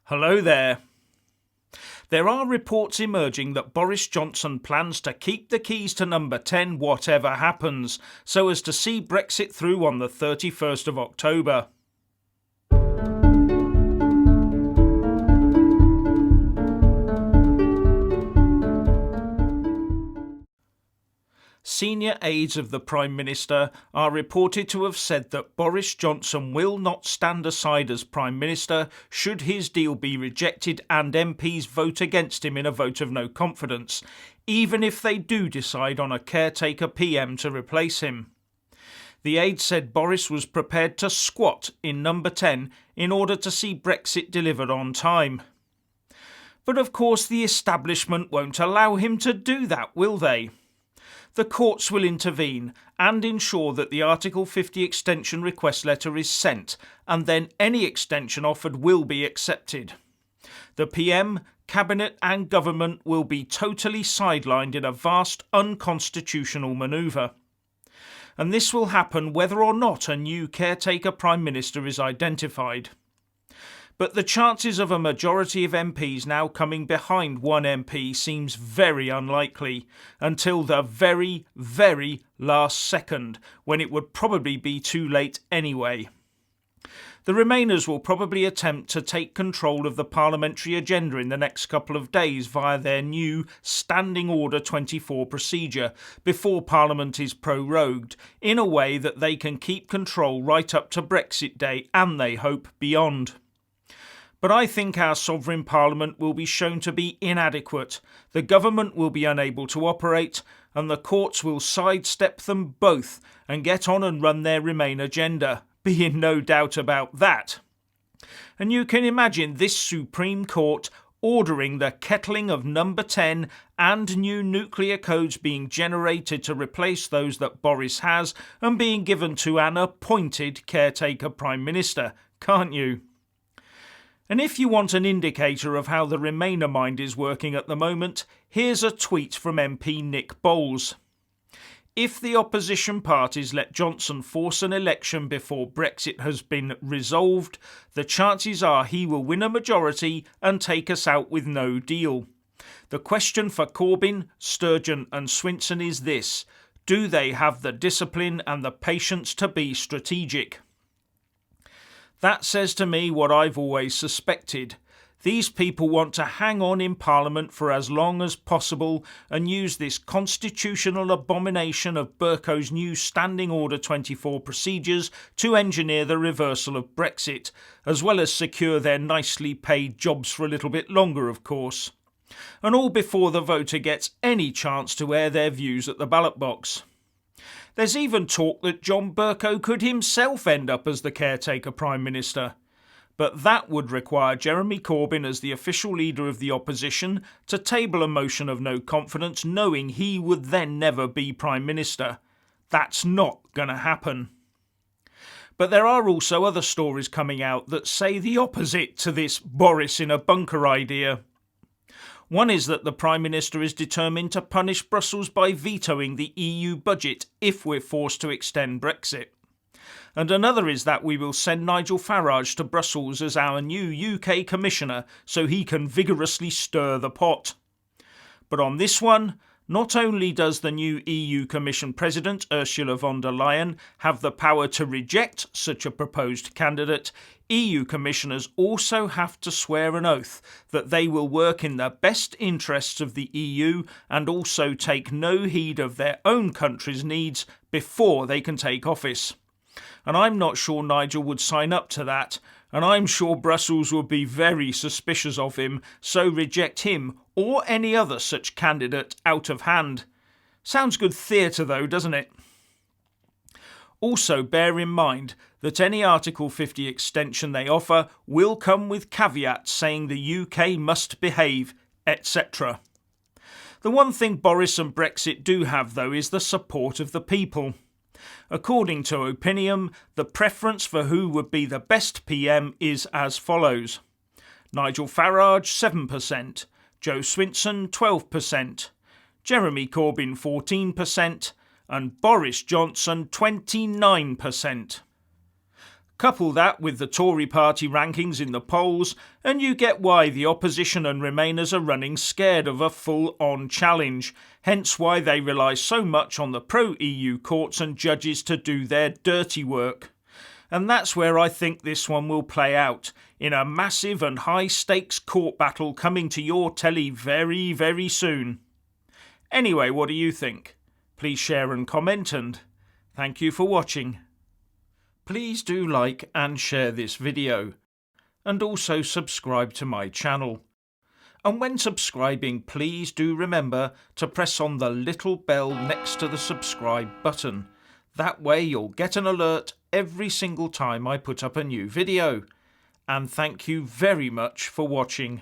Hello there. There are reports emerging that Boris Johnson plans to keep the keys to number 10 whatever happens, so as to see Brexit through on the 31st of October. Senior aides of the Prime Minister are reported to have said that Boris Johnson will not stand aside as Prime Minister should his deal be rejected and MPs vote against him in a vote of no confidence, even if they do decide on a caretaker PM to replace him. The aide said Boris was prepared to squat in number 10 in order to see Brexit delivered on time. But of course the establishment won't allow him to do that, will they? The courts will intervene and ensure that the Article 50 extension request letter is sent, and then any extension offered will be accepted. The PM, Cabinet and Government will be totally sidelined in a vast unconstitutional manoeuvre. And this will happen whether or not a new caretaker Prime Minister is identified. But the chances of a majority of MPs now coming behind one MP seems very unlikely, until the very, very last second, when it would probably be too late anyway. The Remainers will probably attempt to take control of the parliamentary agenda in the next couple of days via their new Standing Order 24 procedure before Parliament is prorogued, in a way that they can keep control right up to Brexit Day and, they hope, beyond. But I think our sovereign parliament will be shown to be inadequate, the government will be unable to operate, and the courts will sidestep them both and get on and run their Remain agenda, be in no doubt about that. And you can imagine this Supreme Court ordering the kettling of number 10 and new nuclear codes being generated to replace those that Boris has and being given to an appointed caretaker Prime Minister, can't you? And if you want an indicator of how the Remainer mind is working at the moment, here's a tweet from MP Nick Bowles. If the opposition parties let Johnson force an election before Brexit has been resolved, the chances are he will win a majority and take us out with no deal. The question for Corbyn, Sturgeon and Swinson is this: do they have the discipline and the patience to be strategic? That says to me what I've always suspected. These people want to hang on in Parliament for as long as possible and use this constitutional abomination of Bercow's new Standing Order 24 procedures to engineer the reversal of Brexit, as well as secure their nicely paid jobs for a little bit longer, of course. And all before the voter gets any chance to air their views at the ballot box. There's even talk that John Bercow could himself end up as the caretaker Prime Minister. But that would require Jeremy Corbyn as the official leader of the opposition to table a motion of no confidence, knowing he would then never be Prime Minister. That's not going to happen. But there are also other stories coming out that say the opposite to this Boris in a bunker idea. One is that the Prime Minister is determined to punish Brussels by vetoing the EU budget if we're forced to extend Brexit. And another is that we will send Nigel Farage to Brussels as our new UK Commissioner so he can vigorously stir the pot. But on this one, not only does the new EU Commission President Ursula von der Leyen have the power to reject such a proposed candidate, EU Commissioners also have to swear an oath that they will work in the best interests of the EU and also take no heed of their own country's needs before they can take office. And I'm not sure Nigel would sign up to that, and I'm sure Brussels would be very suspicious of him, so reject him or any other such candidate out of hand. Sounds good theatre though, doesn't it? Also bear in mind that any Article 50 extension they offer will come with caveats saying the UK must behave, etc. The one thing Boris and Brexit do have though is the support of the people. According to Opinium, the preference for who would be the best PM is as follows: Nigel Farage 7%, Joe Swinson 12%, Jeremy Corbyn 14%, and Boris Johnson 29%. Couple that with the Tory party rankings in the polls, and you get why the opposition and Remainers are running scared of a full-on challenge, hence why they rely so much on the pro-EU courts and judges to do their dirty work. And that's where I think this one will play out, in a massive and high-stakes court battle coming to your telly very, very soon. Anyway, what do you think? Please share and comment, and thank you for watching. Please do like and share this video, and also subscribe to my channel. And when subscribing, please do remember to press on the little bell next to the subscribe button. That way you'll get an alert every single time I put up a new video. And thank you very much for watching.